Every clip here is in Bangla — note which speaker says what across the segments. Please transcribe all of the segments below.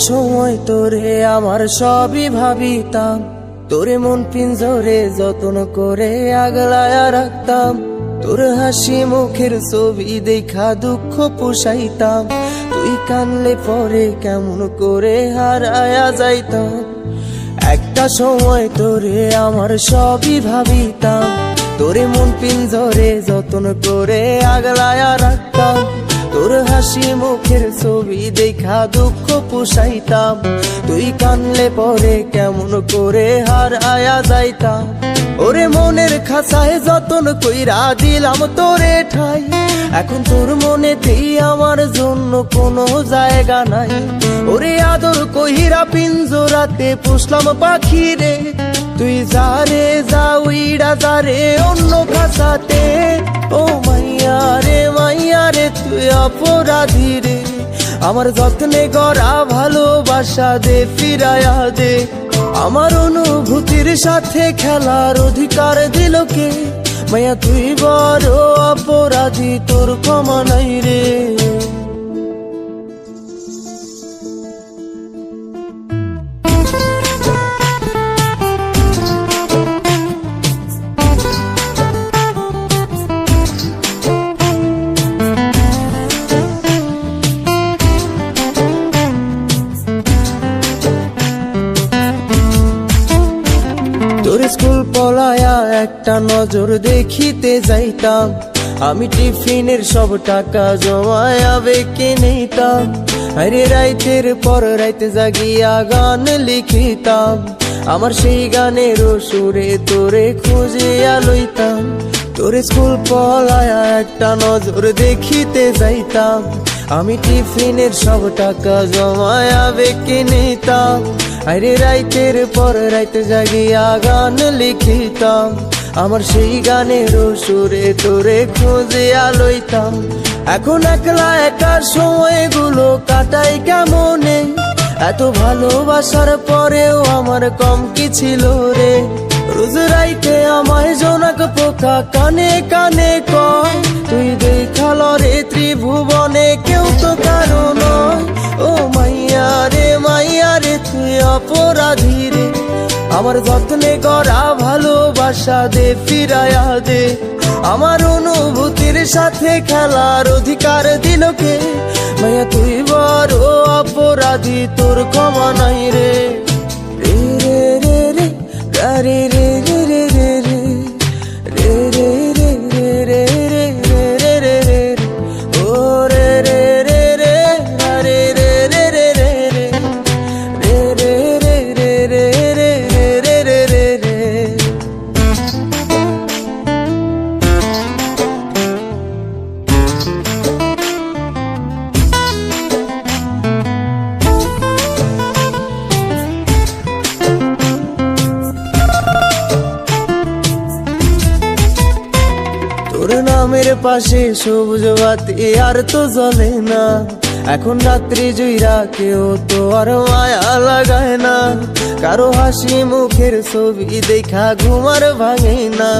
Speaker 1: সময় তোরে আমার সবই ভাবিতাম, তোরে মন পিঞ্জরে যত্ন করে আগলায়া রাখতাম। তোর হাসি মুখের ছবি দেখা দুঃখ পুষাইতাম, তুই কানলে পরে কেমন করে হারায়া যাইতাম। একটা সময় তোরে আমার সবই ভাবিতাম, তোরে মন পিঞ্জরে যত্ন করে আগলায়া রাখতাম। তোর হাসি মুখের ছবি দেখা দুঃখ পুষাইতাম, তুই কানলে পরে কেমন করে হারায়া যাইতাম। ওরে মনের খাঁচায় যতন কইরা দিলাম তোরে ঠাই, এখন তোর মনেতেই আমার জন্য কোনো জায়গা নাই। ওরে আদর কইরা পিঞ্জরাতে পুষলাম পাখি রে, তুই যারে যা উইড়া যারে অন্য খাঁচাতে। ও মাইয়া রে তুই অপরাধী রে, আমার যত্নে গড়া ভালোবাসা দে ফিরায়া দে। আমার অনুভূতির সাথে খেলার অধিকার দিল কে? মাইয়া তুই বড় অপরাধী, তোর ক্ষমা নাই রে। তোর স্কুল পলায়া একটা নজর দেখিতে যাইতাম, আমি টিফিনের সব টাকা জমায়া বেঁকে নিতাম। আরে রাইতের পর রাইতে জাগিয়া গান লিখিতাম, আমার সেই গানের সুরে তোরে খুঁজিয়া লইতাম। তোর স্কুল পলায়া একটা নজর দেখিতে যাইতাম, আমি টিফিনের সব টাকা জমায়া বেঁকে নিতাম। আরে রাইতের পর রাইতে জাগিয়া গান লিখিতাম, আমার সেই গানের সুরে তোরে খুঁজিয়া লইতাম। এখন একলা একার সময়গুলো কাটাই কেমনে, এত ভালোবাসার পরেও আমার কম কি ছিল রে। রোজ রাইতে আমায় জোনাক পোকা কানে কানে কয়, তুই দেখাল রে ত্রিভুবনে কেউ তো কারো নয়। ও মাইয়া রে তুই অপরাধী রে, আমার যত্নে গড়া ভালোবাসা দে ফিরায়া দে। আমার অনুভূতির সাথে খেলার অধিকার দিল কে? মাইয়া তুই বড় অপরাধী, তোর ক্ষমা নাই রে। রে রে রে রে রে রে রে রে রে রে রে রে রে রে রে রে রে ও রে রে রে রে রে রে রে রে রে রে রে রে রে রে রে রে। তোর নামের পাশে সবুজ বাতি আর তো জ্বলে না, এখন রাত্রি জুইরা কেউ তো আর মায়া লাগায় না। কারো হাসি মুখের ছবি দেখা ঘুমার ভাঙে না,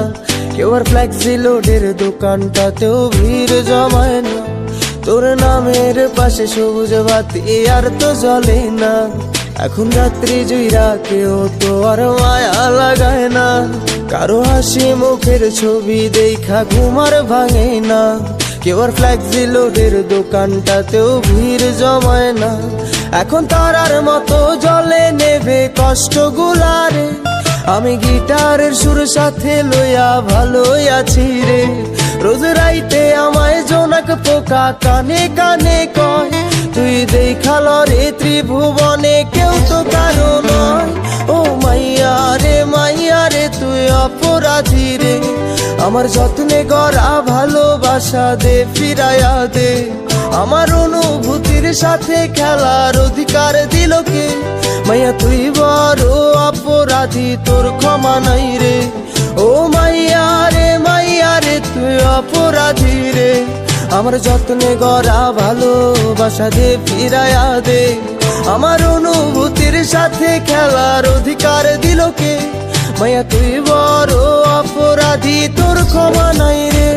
Speaker 1: কেউ আর ফ্লেক্সি লোডের দোকানটাতেও ভিড় জমায় না। তোর নামের পাশে সবুজ বাতি আর তো জ্বলে না, এখন রাত্রি জুইরা কেউ তো আর মায়া লাগায় না। কারো হাসি মুখের ছবি দেখা ঘুমার ভাঙে না, কেউ আর ফ্লেক্সি লোডের দোকানটাতেও ভিড় জমায় না। এখন তারার মতো জলে নেবে কষ্ট গুলারে, আমি গিটারের সুর সাথে লইয়া ভালোই আছি রে। রোজ রাইতে আমায় জোনাক পোকা কানে কানে কয়, তুই দেখাল রে ত্রিভুবনে কেউ তো কারো নয়। ও মাইয়া রে তুই অপরাধী রে, আমার যত্নে গড়া ভালোবাসা দে ফিরায়া দে। আমার অনুভূতির সাথে খেলার অধিকার দিল কে? মাইয়া তুই বড় অপরাধী তোর ক্ষমা নাই রে। ও মাইয়া রে তুই অপরাধী রে। আমার যত্নে গড়া ভালোবাসা দে ফিরায়া দে। আমার অনুভূতির সাথে খেলার অধিকার দিল কে? মাইয়া তুই বড় অপরাধী তোর ক্ষমা নাই রে।